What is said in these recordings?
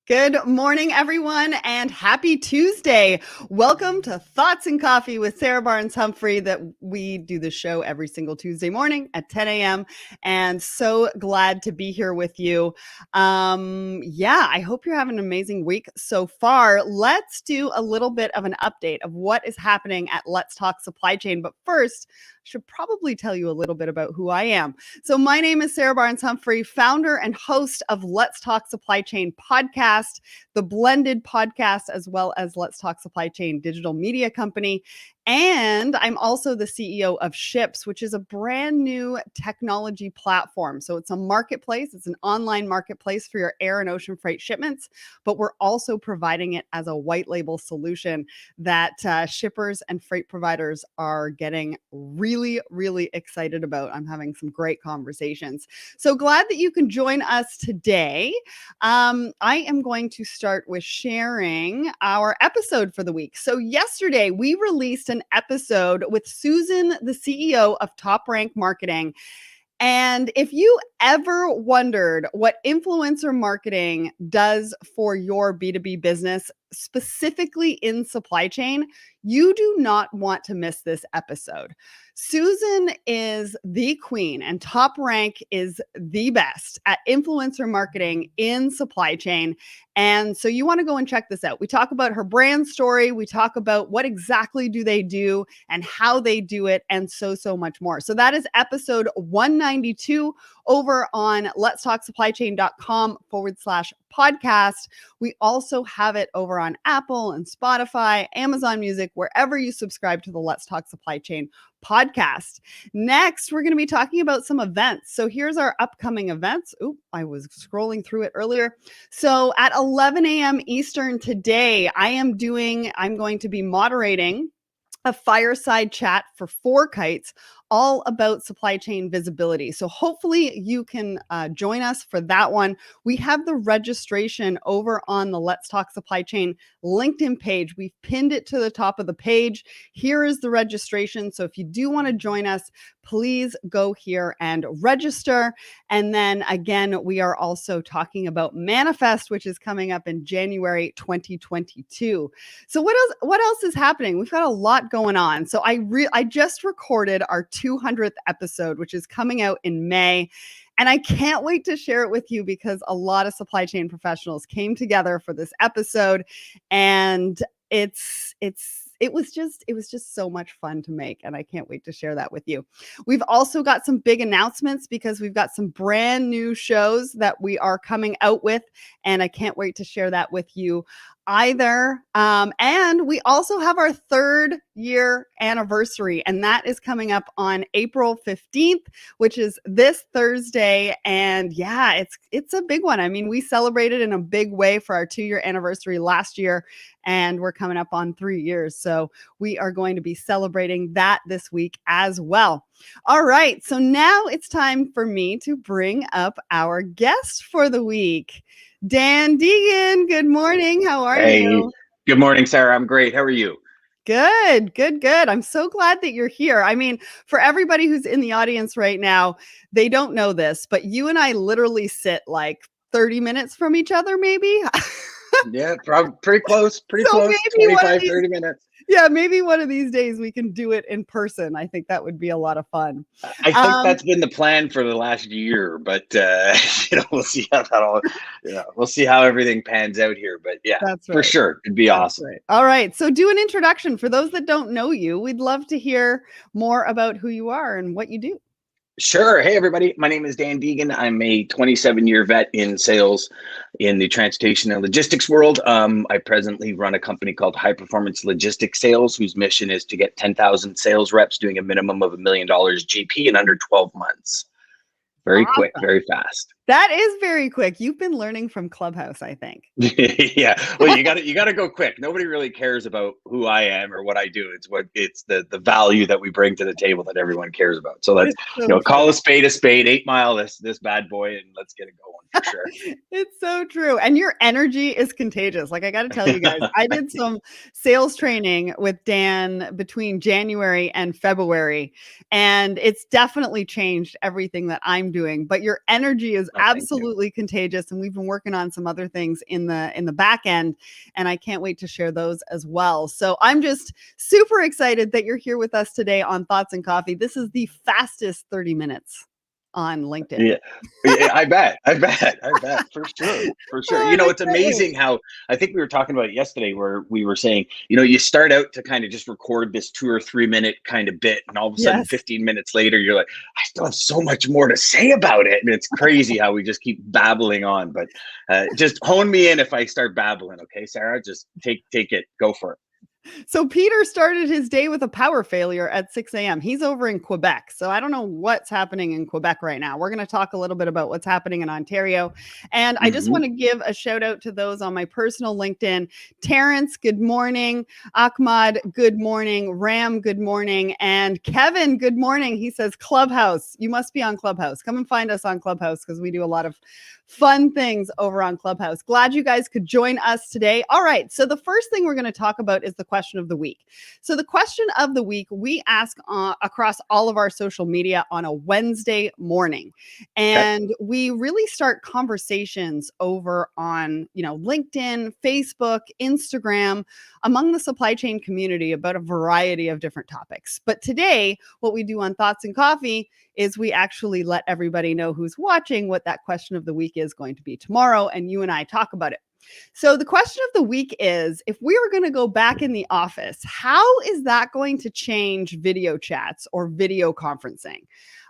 Good morning, everyone, and happy Tuesday. Welcome to Thoughts and Coffee with Sarah Barnes-Humphrey. That we do the show every single Tuesday morning at 10 a.m. And so glad to be here with you. I hope you're having an amazing week so far. Let's do a little bit of an update of what is happening at Let's Talk Supply Chain. But first, I should probably tell you a little bit about who I am. So my name is Sarah Barnes-Humphrey, founder and host of Let's Talk Supply Chain podcast, the Blended podcast, as well as Let's Talk Supply Chain digital media company. And I'm also the CEO of Ships, which is a brand new technology platform. So it's a marketplace. It's an online marketplace for your air and ocean freight shipments, but we're also providing it as a white label solution that shippers and freight providers are getting really, really excited about. I'm having some great conversations. So glad that you can join us today. I am going to start with sharing our episode for the week. So yesterday we released an episode with Susan, the CEO of Top Rank Marketing. And if you ever wondered what influencer marketing does for your B2B business, specifically in supply chain, you do not want to miss this episode. Susan is the queen and Top Rank is the best at influencer marketing in supply chain. And so you want to go and check this out. We talk about her brand story. We talk about what exactly do they do and how they do it and so much more. So that is episode 192 over on letstalksupplychain.com/podcast. We also have it over on Apple and Spotify, Amazon Music, wherever you subscribe to the Let's Talk Supply Chain podcast. Next, we're going to be talking about some events. So here's our upcoming events. I was scrolling through it earlier. So at 11 a.m. Eastern today, I'm going to be moderating a fireside chat for 4 Kites, all about supply chain visibility. So hopefully you can join us for that one. We have the registration over on the Let's Talk Supply Chain LinkedIn page. We've pinned it to the top of the page. Here is the registration. So if you do want to join us, please go here and register. And then again, we are also talking about Manifest, which is coming up in January 2022. So what else is happening? We've got a lot going on. So I just recorded our 200th episode, which is coming out in May. And I can't wait to share it with you because a lot of supply chain professionals came together for this episode. And it was just so much fun to make. And I can't wait to share that with you. We've also got some big announcements because we've got some brand new shows that we are coming out with. And I can't wait to share that with you either. And we also have our 3rd year anniversary, and that is coming up on April 15th, which is this Thursday. And yeah, it's a big one. I mean, we celebrated in a big way for our 2-year anniversary last year, and we're coming up on 3 years. So we are going to be celebrating that this week as well. All right. So now it's time for me to bring up our guest for the week. Dan Deigan, good morning. How are you? Good morning, Sarah. I'm great. How are you? Good. I'm so glad that you're here. I mean, for everybody who's in the audience right now, they don't know this, but you and I literally sit like 30 minutes from each other, maybe. Yeah, probably pretty close, 25, 30 minutes. Yeah, maybe one of these days we can do it in person. I think that would be a lot of fun. I think that's been the plan for the last year, but we'll see how we'll see how everything pans out here. But yeah, that's right. For sure, it'd be awesome. Right. All right, so do an introduction for those that don't know you. We'd love to hear more about who you are and what you do. Sure. Hey, everybody. My name is Dan Deigan. I'm a 27-year vet in sales in the transportation and logistics world. I presently run a company called High Performance Logistics Sales, whose mission is to get 10,000 sales reps doing a minimum of $1 million GP in under 12 months. Very quick, very fast. That is very quick. You've been learning from Clubhouse, I think. Yeah. Well, you gotta go quick. Nobody really cares about who I am or what I do. It's the value that we bring to the table that everyone cares about. So let's It's so call true. a spade, 8 Mile this bad boy, and let's get it going for sure. It's so true. And your energy is contagious. Like, I got to tell you guys, I did some sales training with Dan between January and February, and it's definitely changed everything that I'm doing. But your energy is Oh, thank you. absolutely contagious. And we've been working on some other things in the back end, and I can't wait to share those as well. So I'm just super excited that you're here with us today on Thoughts and Coffee. This is the fastest 30 minutes on LinkedIn. Yeah. Yeah, I bet for sure, for sure. Oh, and I It's can't wait. amazing how I think we were talking about it yesterday where we were saying, you start out to kind of just record this 2 or 3 minute kind of bit, and all of a sudden, Yes. 15 minutes later, you're like, I still have so much more to say about it, and it's crazy how we just keep babbling on. But just hone me in if I start babbling, okay, Sarah? Just take it, go for it. So Peter started his day with a power failure at 6 a.m. He's over in Quebec. So I don't know what's happening in Quebec right now. We're going to talk a little bit about what's happening in Ontario. And I just want Hmm. to give a shout out to those on my personal LinkedIn. Terrence, good morning. Ahmad, good morning. Ram, good morning. And Kevin, good morning. He says, Clubhouse. You must be on Clubhouse. Come and find us on Clubhouse because we do a lot of fun things over on Clubhouse. Glad you guys could join us today. All right. So the first thing we're going to talk about is the question of the week. So the question of the week we ask across all of our social media on a Wednesday morning. Okay. And we really start conversations over on, LinkedIn, Facebook, Instagram, among the supply chain community about a variety of different topics. But today, what we do on Thoughts and Coffee is we actually let everybody know who's watching what that question of the week is going to be tomorrow, and you and I talk about it. So the question of the week is, if we were going to go back in the office, how is that going to change video chats or video conferencing?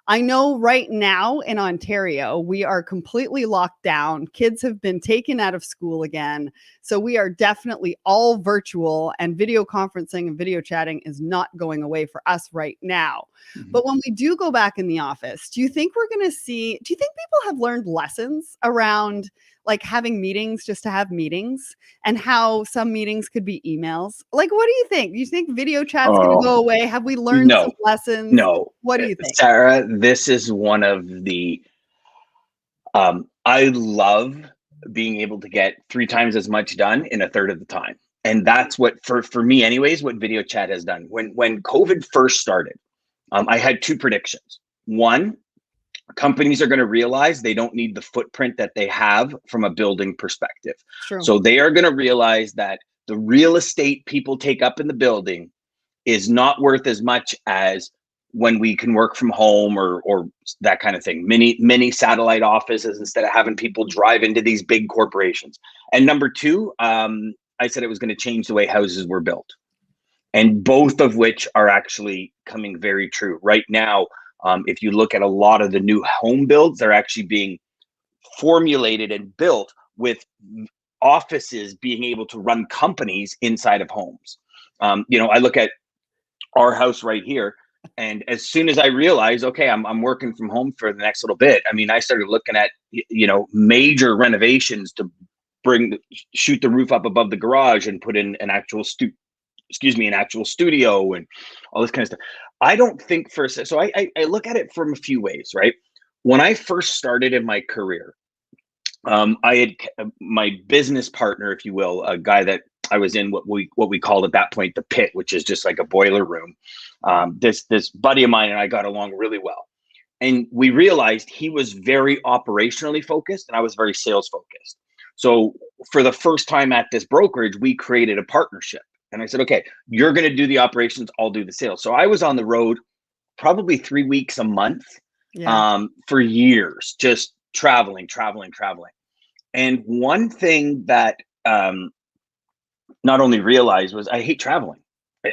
I know right now in Ontario, we are completely locked down. Kids have been taken out of school again. So we are definitely all virtual, and video conferencing and video chatting is not going away for us right now. Mhm. But when we do go back in the office, do you think people have learned lessons around like having meetings just to have meetings, and how some meetings could be emails? Like, what do you think? Do you think video chat's going to Oh, go away? Have we learned some no, lessons? no. What do you think? Sarah, this is one of the I love being able to get 3 times as much done in a third of the time. And that's what, for me anyways, what video chat has done. When COVID first started, I had two predictions. One, companies are going to realize they don't need the footprint that they have from a building perspective. True. So they are going to realize that the real estate people take up in the building is not worth as much as when we can work from home or that kind of thing. Many satellite offices instead of having people drive into these big corporations. And number two, I said it was going to change the way houses were built, and both of which are actually coming very true right now. If you look at a lot of the new home builds, they're actually being formulated and built with offices being able to run companies inside of homes. I look at our house right here. And as soon as I realized, okay, I'm working from home for the next little bit, I mean, I started looking at, major renovations to shoot the roof up above the garage and put in an actual an actual studio and all this kind of stuff. I don't think so I look at it from a few ways, right? When I first started in my career, I had my business partner, if you will, a guy that I was in what we called at that point the pit, which is just like a boiler room. This buddy of mine and I got along really well, and we realized he was very operationally focused and I was very sales focused. So for the first time at this brokerage, we created a partnership, and I said, okay, you're going to do the operations, I'll do the sales. So I was on the road probably 3 weeks a month Yeah. for years, just traveling. And one thing that not only realized was I hate traveling.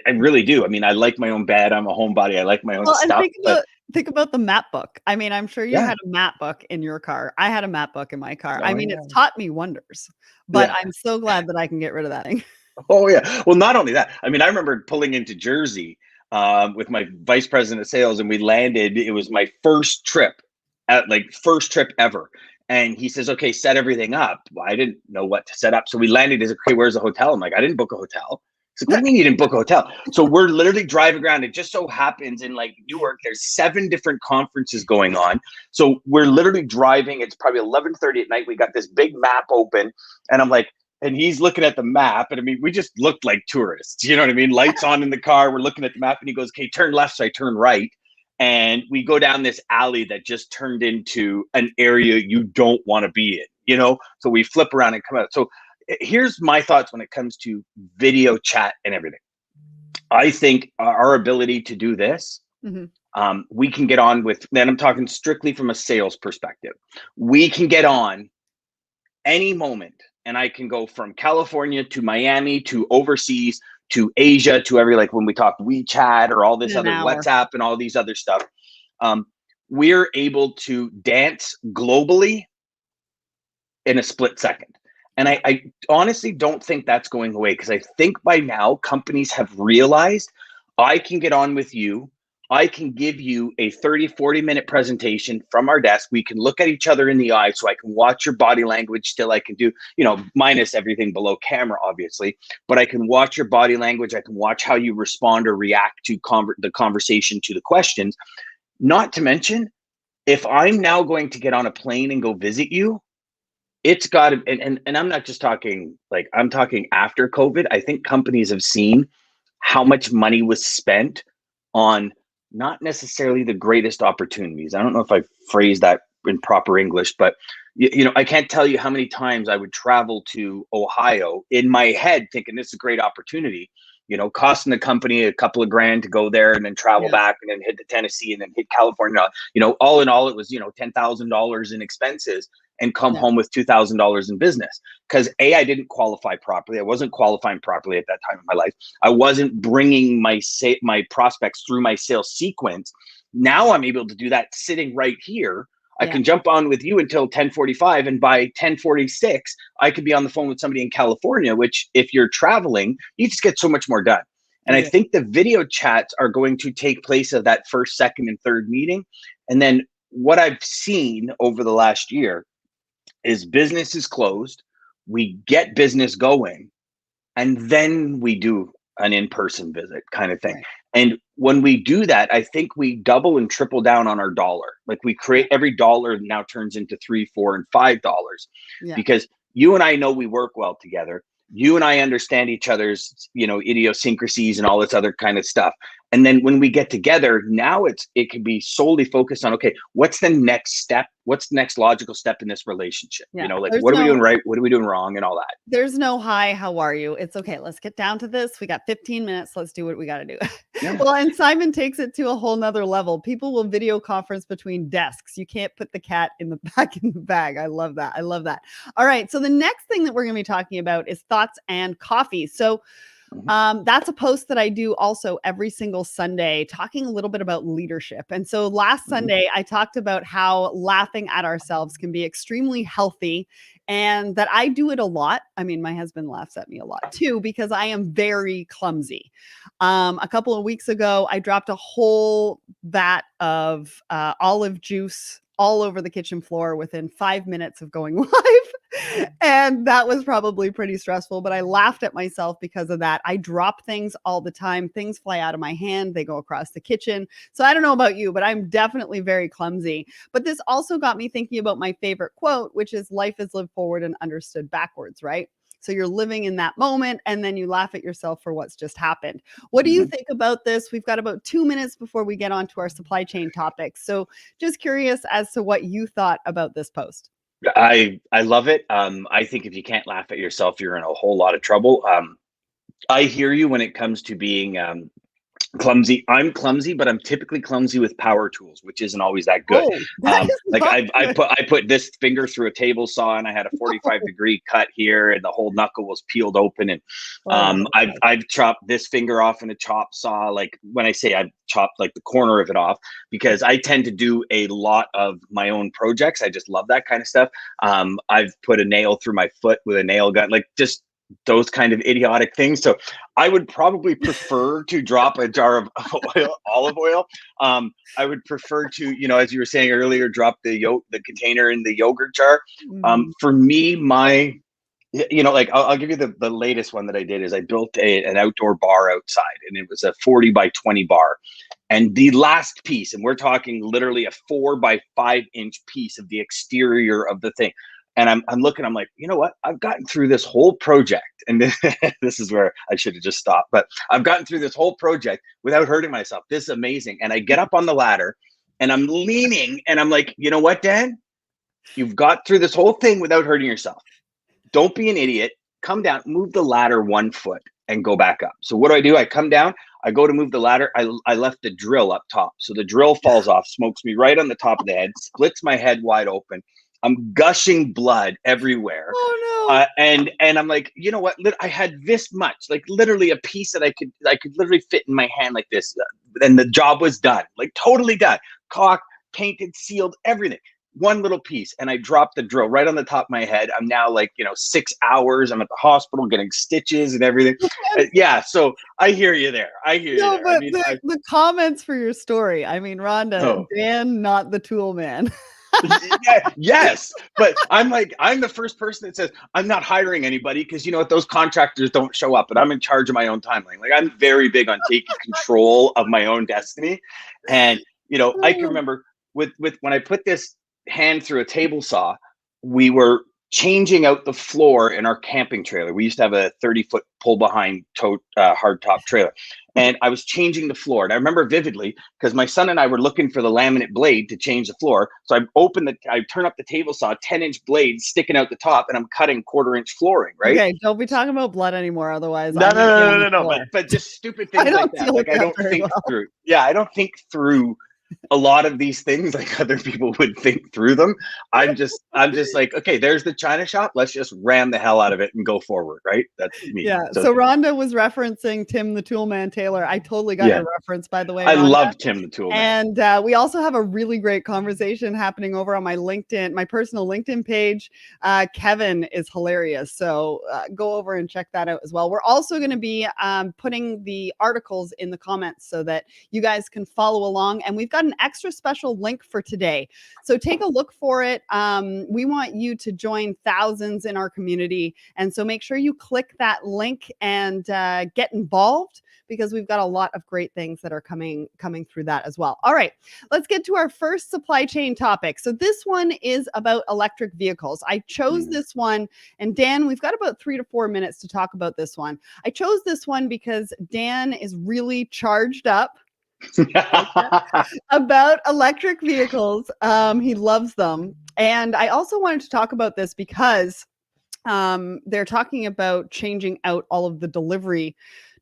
I really do. I mean, I like my own bed. I'm a homebody. I like my own Well, and stuff. But think about the map book. I mean, I'm sure you yeah, had a map book in your car. I had a map book in my car. I oh mean, yeah, it's taught me wonders, but yeah, I'm so glad that I can get rid of that thing. oh yeah. Well, not only that. I mean, I remember pulling into Jersey with my vice president of sales, and we landed. It was my first trip, first trip ever. And he says, okay, set everything up. Well, I didn't know what to set up. So we landed. He's like, okay, where's the hotel? I'm like, I didn't book a hotel. He's like, what do you mean you didn't book a hotel? So we're literally driving around. It just so happens in like Newark, there's 7 different conferences going on. So we're literally driving. It's probably 11:30 at night. We got this big map open. And I'm like, and he's looking at the map. And I mean, we just looked like tourists. You know what I mean? Lights on in the car. We're looking at the map. And he goes, okay, turn left. So I turn right. And we go down this alley that just turned into an area you don't want to be in, you know? So we flip around and come out. So here's my thoughts when it comes to video chat and everything. I think our ability to do this, we can get on with, then I'm talking strictly from a sales perspective. We can get on any moment, and I can go from California to Miami to overseas to Asia to every, like when we talk WeChat or all this other WhatsApp and all these other stuff, we're able to dance globally in a split second. And I honestly don't think that's going away, because I think by now companies have realized I can get on with you. I can give you a 30-40 minute presentation from our desk. We can look at each other in the eye, so I can watch your body language. Still, I can do, you know, minus everything below camera, obviously, but I can watch your body language. I can watch how you respond or react to the conversation, to the questions. Not to mention, if I'm now going to get on a plane and go visit you, it's got to, and I'm not just talking, like, I'm talking after COVID. I think companies have seen how much money was spent on not necessarily the greatest opportunities. I don't know if I phrased that in proper English, but you know, I can't tell you how many times I would travel to Ohio in my head thinking this is a great opportunity, you know, costing the company a couple of grand to go there and then travel back and then hit to Tennessee and then hit California. You know, all in all, it was, you know, $10,000 in expenses and come home with $2,000 in business. Because I didn't qualify properly. I wasn't qualifying properly at that time in my life. I wasn't bringing my prospects through my sales sequence. Now I'm able to do that sitting right here. I can jump on with you until 10:45, and by 10:46, I could be on the phone with somebody in California, which if you're traveling, you just get so much more done. And I think the video chats are going to take place of that first, second, and third meeting. And then what I've seen over the last year is business is closed, we get business going, and then we do an in-person visit kind of thing. Right. And when we do that, I think we double and triple down on our dollar. Like we create, every dollar now turns into $3, $4, and $5 because you and I know we work well together. You and I understand each other's, you know, idiosyncrasies and all this other kind of stuff. And then when we get together, now it can be solely focused on, okay, what's the next step? What's the next logical step in this relationship? You know, like what are we doing right? What are we doing wrong? And all that. There's no hi, how are you? It's okay. Let's get down to this. We got 15 minutes. Let's do what we got to do. Well, and Simon takes it to a whole nother level. People will video conference between desks. You can't put the cat in the back in the bag. I love that. I love that. All right. So the next thing that we're going to be talking about is thoughts and coffee. So that's a post that I do also every single Sunday, talking a little bit about leadership. And so last Sunday, I talked about how laughing at ourselves can be extremely healthy and that I do it a lot. I mean, my husband laughs at me a lot too, because I am very clumsy. A couple of weeks ago, I dropped a whole vat of olive juice all over the kitchen floor within 5 minutes of going live. And that was probably pretty stressful, but I laughed at myself because of that. I drop things all the time. Things fly out of my hand. They go across the kitchen. So I don't know about you, but I'm definitely very clumsy. But this also got me thinking about my favorite quote, which is life is lived forward and understood backwards, right? So you're living in that moment and then you laugh at yourself for what's just happened. What do you think about this? We've got about 2 minutes before we get on to our supply chain topics. So just curious as to what you thought about this post. I love it. I think if you can't laugh at yourself, you're in a whole lot of trouble. I hear you when it comes to being clumsy. I'm clumsy, but I'm typically clumsy with power tools, which isn't always that good. Like I put this finger through a table saw and I had a 45-degree cut here and the whole knuckle was peeled open. And I've chopped this finger off in a chop saw. Like when I say I've chopped like the corner of it off, because I tend to do a lot of my own projects. I just love that kind of stuff. I've put a nail through my foot with a nail gun, like just those kind of idiotic things. So I would probably prefer to drop a jar of olive oil. I would prefer to, as you were saying earlier, drop the container in the yogurt jar. Mm. For me, like I'll give you the latest one that I did is I built an outdoor bar outside, and it was a 40 by 20 bar. And the last piece, and we're talking literally a 4 by 5 inch piece of the exterior of the thing. And I'm looking, I'm like, you know what? I've gotten through this whole project. And this is where I should have just stopped. But I've gotten through this whole project without hurting myself. This is amazing. And I get up on the ladder and I'm leaning and I'm like, you know what, Dan? You've got through this whole thing without hurting yourself. Don't be an idiot. Come down, move the ladder 1 foot and go back up. So what do? I come down, I go to move the ladder. I left the drill up top. So the drill falls off, smokes me right on the top of the head, splits my head wide open. I'm gushing blood everywhere. Oh no. And I'm like, you know what? I had this much, like literally a piece that I could literally fit in my hand like this. And the job was done, like totally done. Caulked, painted, sealed, everything. One little piece, and I dropped the drill right on the top of my head. I'm now 6 hours. I'm at the hospital getting stitches and everything. Yeah, so I hear you there. No, but the comments for your story. I mean, Rhonda, Dan, not the tool man. Yes, but I'm the first person that says I'm not hiring anybody because you know what, those contractors don't show up, and I'm in charge of my own timeline. Like I'm very big on taking control of my own destiny, and I can remember with when I put this hand through a table saw, we were changing out the floor in our camping trailer. We used to have a 30-foot pull behind tote hardtop trailer. And I was changing the floor. And I remember vividly because my son and I were looking for the laminate blade to change the floor. So I turn up the table saw, 10-inch blade sticking out the top, and I'm cutting 1/4-inch flooring, right? Okay, don't be talking about blood anymore. Otherwise, no. But just stupid things like that. Like I don't think through. Yeah, I don't think through a lot of these things like other people would think through them. I'm just like, okay, there's the China shop. Let's just ram the hell out of it and go forward, right? That's me. Yeah. So Rhonda was referencing Tim the Toolman Taylor. I totally got your reference, by the way. I Rhonda. love Tim the Toolman. And we also have a really great conversation happening over on my LinkedIn, my personal LinkedIn page. Kevin is hilarious. So go over and check that out as well. We're also going to be putting the articles in the comments so that you guys can follow along. And we've got an extra special link for today. So take a look for it. We want you to join thousands in our community. And so make sure you click that link and get involved because we've got a lot of great things that are coming through that as well. All right, let's get to our first supply chain topic. So this one is about electric vehicles. I chose this one, and Dan, we've got about 3 to 4 minutes to talk about this one. I chose this one because Dan is really charged up about electric vehicles. He loves them. And I also wanted to talk about this because they're talking about changing out all of the delivery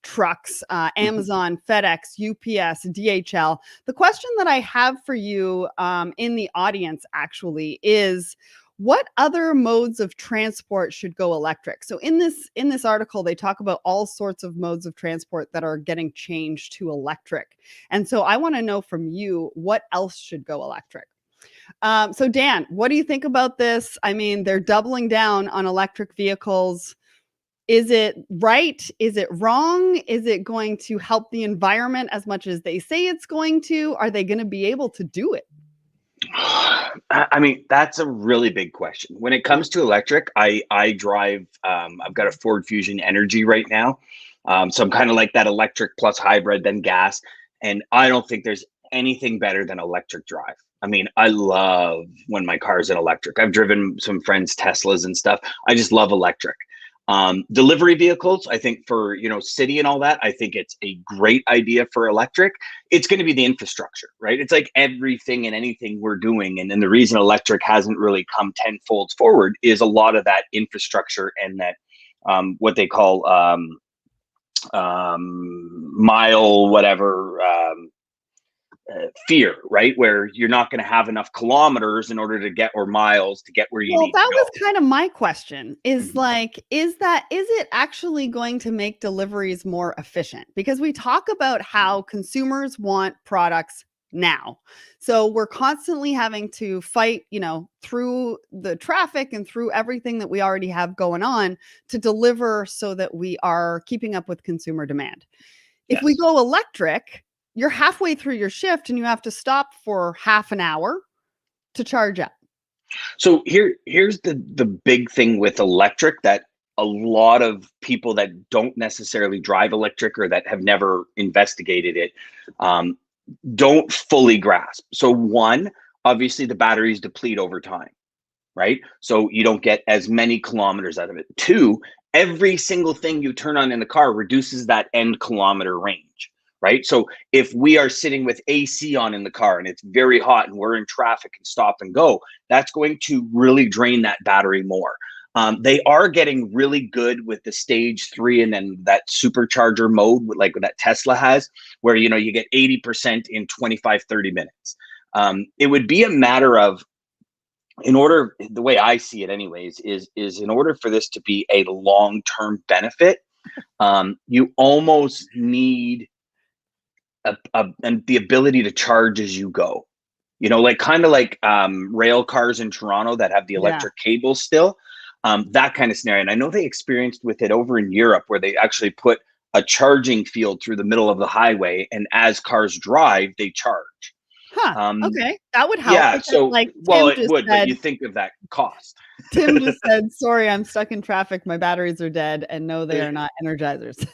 trucks, Amazon, FedEx, UPS, DHL. The question that I have for you in the audience actually is, what other modes of transport should go electric? So in this article, they talk about all sorts of modes of transport that are getting changed to electric. And so I want to know from you, what else should go electric? So Dan, what do you think about this? I mean, they're doubling down on electric vehicles. Is it right? Is it wrong? Is it going to help the environment as much as they say it's going to? Are they going to be able to do it? I mean, that's a really big question. When it comes to electric, I drive, I've got a Ford Fusion Energy right now. So I'm kind of like that electric plus hybrid, then gas. And I don't think there's anything better than electric drive. I mean, I love when my car's in electric. I've driven some friends' Teslas and stuff. I just love electric. Delivery vehicles, I think for, city and all that, I think it's a great idea for electric. It's going to be the infrastructure, right? It's like everything and anything we're doing. And then the reason electric hasn't really come tenfold forward is a lot of that infrastructure and that what they call mile, whatever, fear, right? Where you're not going to have enough kilometers in order to get, or miles to get where you need to go. Well, that was kind of my question is like, is it actually going to make deliveries more efficient? Because we talk about how consumers want products now. So we're constantly having to fight, through the traffic and through everything that we already have going on to deliver so that we are keeping up with consumer demand. If we Yes. go electric, you're halfway through your shift and you have to stop for half an hour to charge up. So here's the big thing with electric that a lot of people that don't necessarily drive electric or that have never investigated it um, don't fully grasp. So one, obviously the batteries deplete over time, right? So you don't get as many kilometers out of it. Two, every single thing you turn on in the car reduces that end kilometer range, right? So if we are sitting with AC on in the car and it's very hot and we're in traffic and stop and go, that's going to really drain that battery more. They are getting really good with the stage 3 and then that supercharger mode, like that Tesla has, where you get 80% in 25, 30 minutes. It would be a matter of, the way I see it anyways, is in order for this to be a long-term benefit, you almost need and the ability to charge as you go. Like kind of like rail cars in Toronto that have the electric cables still. That kind of scenario. And I know they experienced with it over in Europe where they actually put a charging field through the middle of the highway, and as cars drive, they charge. Okay. That would help. Yeah. Because, So, like, well, Tim it just would, but said, you think of that cost. Tim just said, sorry, I'm stuck in traffic. My batteries are dead. And no, they are not energizers.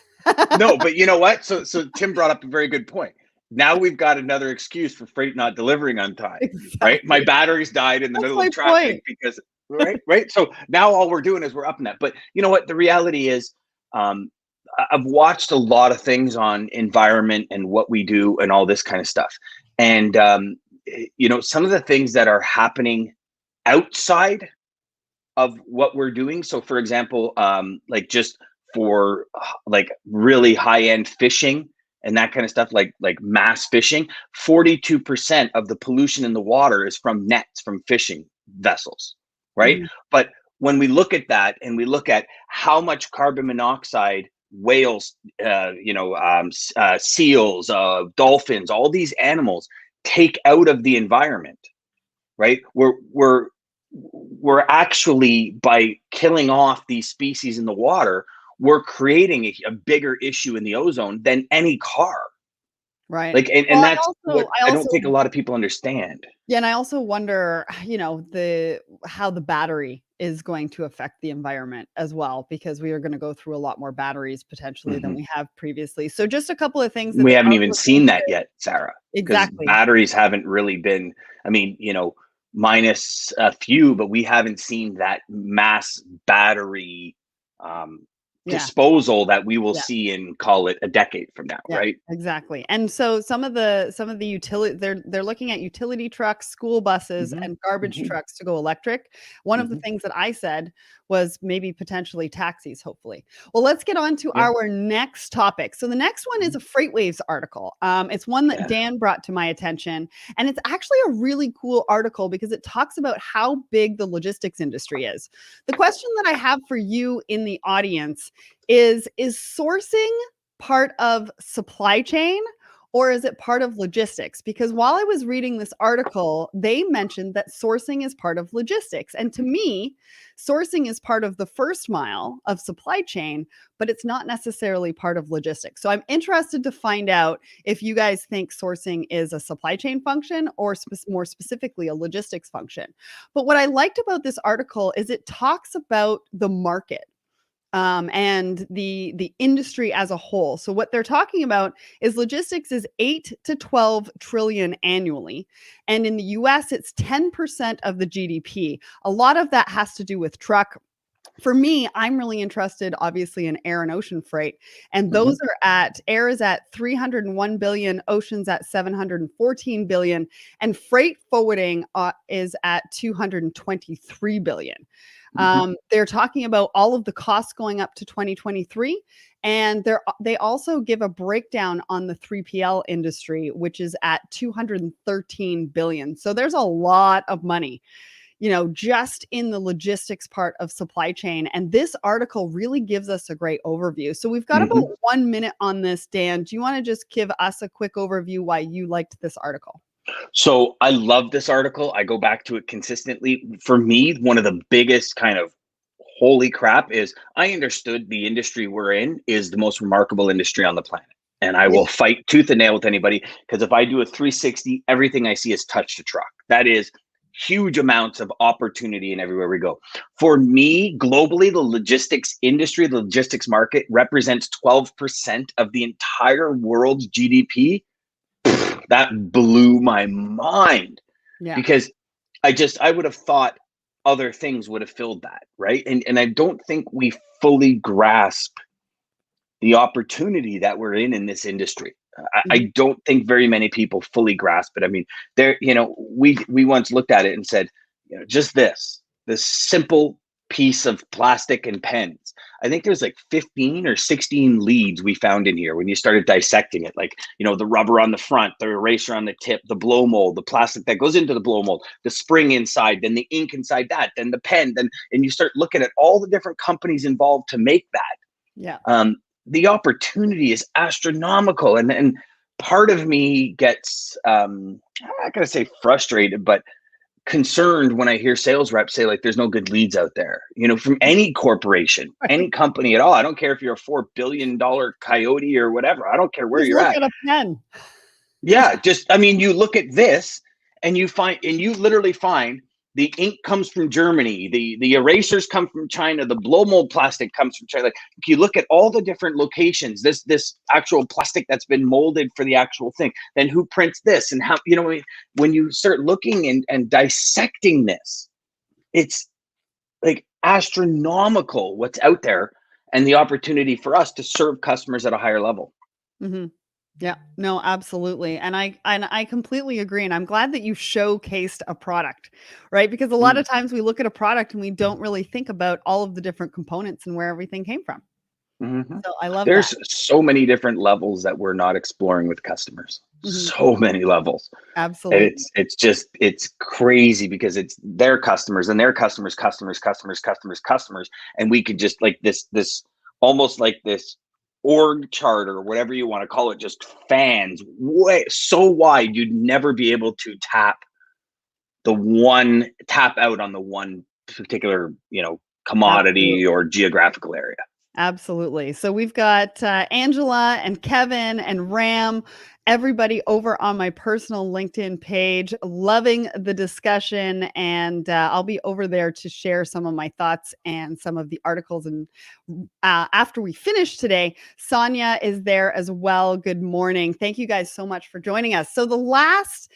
No, but you know what? So Tim brought up a very good point. Now we've got another excuse for freight not delivering on time, right? My Exactly. batteries died in the That's middle my of traffic point. because, right. So now all we're doing is we're upping that. But you know what? The reality is, I've watched a lot of things on environment and what we do and all this kind of stuff. And, some of the things that are happening outside of what we're doing. So for example, like just for like really high end fishing and that kind of stuff, like mass fishing, 42% of the pollution in the water is from nets, from fishing vessels, right? Mhm. But when we look at that and we look at how much carbon monoxide whales, seals, dolphins, all these animals take out of the environment, right? We're actually, by killing off these species in the water, we're creating a bigger issue in the ozone than any car. Right. Like, and Well, that's what I I don't also think a lot of people understand. Yeah, and I also wonder, how the battery is going to affect the environment as well, because we are going to go through a lot more batteries potentially than Mhm. we have previously. So just a couple of things that We they haven't are even looking seen that to. yet, Sarah, because Exactly. batteries haven't really been, I mean, minus a few, but we haven't seen that mass battery um, Yeah. disposal that we will Yeah. see in, call it, a decade from now, Yeah, right? exactly. And so some of the utility they're looking at utility trucks, school buses, Mhm. and garbage Mhm. trucks to go electric. One of the Mhm. things that I said was maybe potentially taxis, hopefully. Well, let's get on to Yeah. our next topic. So the next one is Mhm. a FreightWaves article. It's one that Yeah. Dan brought to my attention, and it's actually a really cool article because it talks about how big the logistics industry is. The question that I have for you in the audience is sourcing part of supply chain, or is it part of logistics? Because while I was reading this article, they mentioned that sourcing is part of logistics. And to me, sourcing is part of the first mile of supply chain, but it's not necessarily part of logistics. So I'm interested to find out if you guys think sourcing is a supply chain function or more specifically a logistics function. But what I liked about this article is it talks about the market, and the industry as a whole. So what they're talking about is logistics is 8 to 12 trillion annually, and in the US it's 10% of the GDP. A lot of that has to do with truck. For me, I'm really interested obviously in air and ocean freight, and those Mhm. are at air is at 301 billion, oceans at 714 billion, and freight forwarding is at 223 billion. Mhm. They're talking about all of the costs going up to 2023, and they also give a breakdown on the 3PL industry, which is at 213 billion. So there's a lot of money. just in the logistics part of supply chain. And this article really gives us a great overview. So we've got about 1 minute on this, Dan. Do you want to just give us a quick overview why you liked this article? So I love this article. I go back to it consistently. For me, one of the biggest kind of holy crap is I understood the industry we're in is the most remarkable industry on the planet. And I will fight tooth and nail with anybody, because if I do a 360, everything I see is touch to truck. That is huge amounts of opportunity in everywhere we go. For me, globally, the logistics industry, the logistics market represents 12% of the entire world's GDP. That blew my mind, because I would have thought other things would have filled that, right? And I don't think we fully grasp the opportunity that we're in this industry. I don't think very many people fully grasp it. I mean, we once looked at it and said, just this simple piece of plastic and pens. I think there's like 15 or 16 leads we found in here when you started dissecting it. Like, the rubber on the front, the eraser on the tip, the blow mold, the plastic that goes into the blow mold, the spring inside, then the ink inside that, then the pen, and you start looking at all the different companies involved to make that. The opportunity is astronomical. And part of me gets, I'm not going to say frustrated, but concerned when I hear sales reps say, like, there's no good leads out there, from any corporation, any company at all. I don't care if you're a $4 billion coyote or whatever. I don't care where you're at. Look at a pen. Yeah. You look at this and you literally find the ink comes from Germany, the erasers come from China, the blow mold plastic comes from China. Like, you look at all the different locations, this actual plastic that's been molded for the actual thing, then who prints this, and how, when you start looking and dissecting this, it's like astronomical what's out there, and the opportunity for us to serve customers at a higher level. Yeah, no, absolutely. And I completely agree. And I'm glad that you showcased a product, right? Because a lot of times we look at a product and we don't really think about all of the different components and where everything came from. So I love There's that. so many different levels that we're not exploring with customers. So many levels. Absolutely. And it's crazy, because it's their customers and their customers, customers. And we could just, like, this almost like this org chart or whatever you want to call it, just fans so wide you'd never be able to tap out on the one particular commodity or geographical area. Absolutely. So we've got Angela and Kevin and Ram, everybody over on my personal LinkedIn page, loving the discussion. And I'll be over there to share some of my thoughts and some of the articles. And after we finish today, Sonia is there as well. Good morning. Thank you guys so much for joining us. So the last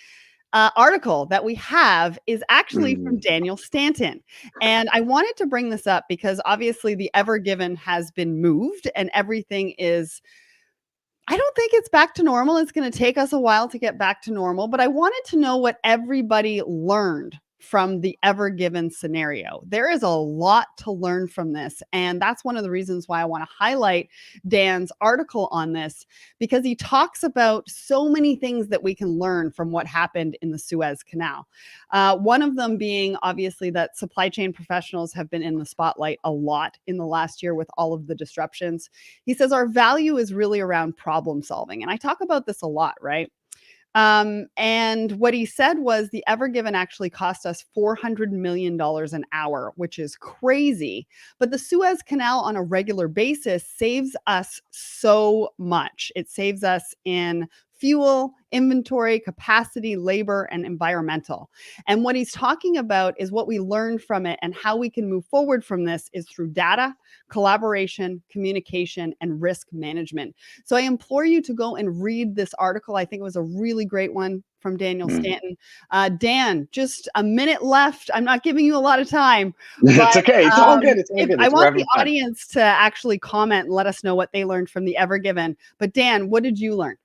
article that we have is actually from Daniel Stanton. And I wanted to bring this up because obviously the Ever Given has been moved and everything is, I don't think it's back to normal. It's going to take us a while to get back to normal, but I wanted to know what everybody learned from the Ever Given scenario. There is a lot to learn from this. And that's one of the reasons why I want to highlight Dan's article on this, because he talks about so many things that we can learn from what happened in the Suez Canal. One of them being obviously that supply chain professionals have been in the spotlight a lot in the last year with all of the disruptions. He says our value is really around problem solving. And I talk about this a lot, right? And what he said was the Ever Given actually cost us $400 million an hour, which is crazy. But the Suez Canal on a regular basis saves us so much. It saves us in fuel, inventory, capacity, labor, and environmental. And what he's talking about is what we learned from it and how we can move forward from this is through data, collaboration, communication, and risk management. So I implore you to go and read this article. I think it was a really great one from Daniel Stanton. Dan, just a minute left. I'm not giving you a lot of time. It's okay. It's all good. It's all good. I want the audience to actually comment and let us know what they learned from the Ever Given. But Dan, what did you learn?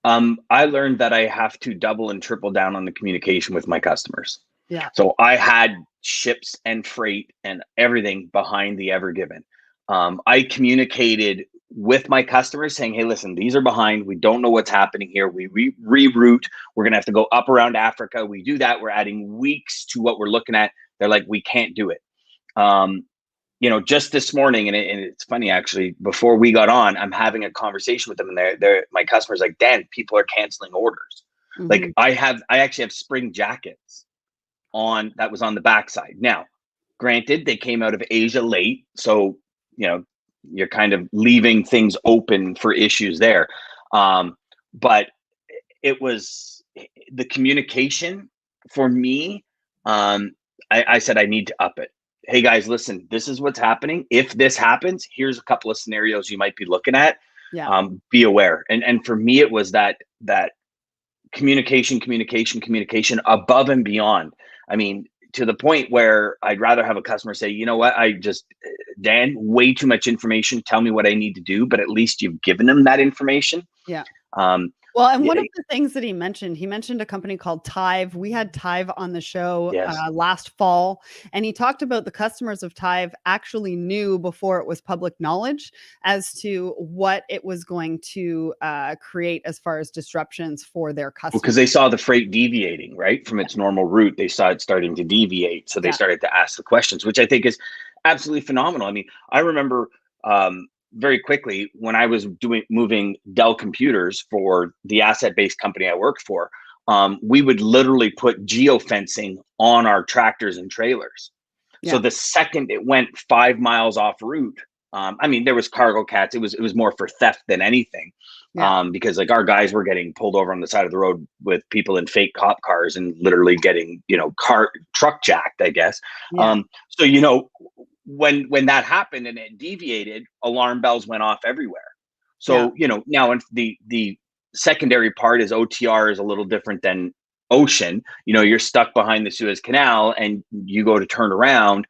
I learned that I have to double and triple down on the communication with my customers. Yeah. So I had ships and freight and everything behind the Ever Given. I communicated with my customers saying, hey, listen, these are behind. We don't know what's happening here. We reroute. We're going to have to go up around Africa. We do that. We're adding weeks to what we're looking at. They're like, we can't do it. Just this morning, and it's funny, actually, before we got on, I'm having a conversation with them, and they're my customers like, Dan, people are canceling orders. Like I actually have spring jackets that was on the backside. Now, granted, they came out of Asia late. So, you're kind of leaving things open for issues there. But it was the communication for me. I said, I need to up it. Hey guys, listen, this is what's happening. If this happens, here's a couple of scenarios you might be looking at. Yeah. Be aware. And for me, it was that communication above and beyond. I mean, to the point where I'd rather have a customer say, you know what, Dan, way too much information. Tell me what I need to do, but at least you've given them that information. Yeah. Well, and one of the things that he mentioned a company called Tive. We had Tive on the show last fall, and he talked about the customers of Tive actually knew before it was public knowledge as to what it was going to create as far as disruptions for their customers. Because they saw the freight deviating, right, from its normal route. They saw it starting to deviate. So they started to ask the questions, which I think is absolutely phenomenal. I mean, I remember very quickly when I was moving Dell computers for the asset-based company I worked for, we would literally put geofencing on our tractors and trailers. Yeah. So the second it went 5 miles off route, I mean, there was cargo cats. It was more for theft than anything, because like our guys were getting pulled over on the side of the road with people in fake cop cars and literally getting, truck jacked, I guess. Yeah. So, when that happened and it deviated, alarm bells went off everywhere. So, now the secondary part is OTR is a little different than ocean. You're stuck behind the Suez Canal and you go to turn around,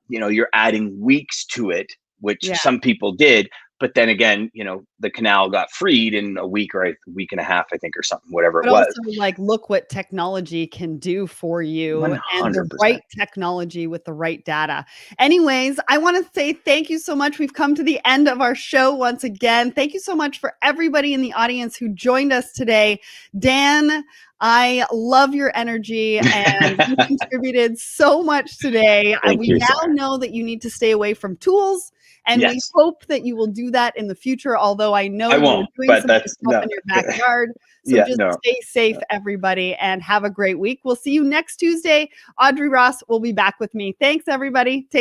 you're adding weeks to it, which some people did. But then again, the canal got freed in a week or a week and a half, I think, or something, whatever it was. Also, like, look what technology can do for you 100%. And the right technology with the right data. Anyways, I want to say thank you so much. We've come to the end of our show once again. Thank you so much for everybody in the audience who joined us today. Dan, I love your energy and you contributed so much today. We now know that you need to stay away from tools. And we hope that you will do that in the future, although I know you're doing some stuff in your backyard. So stay safe, everybody, and have a great week. We'll see you next Tuesday. Audrey Ross will be back with me. Thanks, everybody.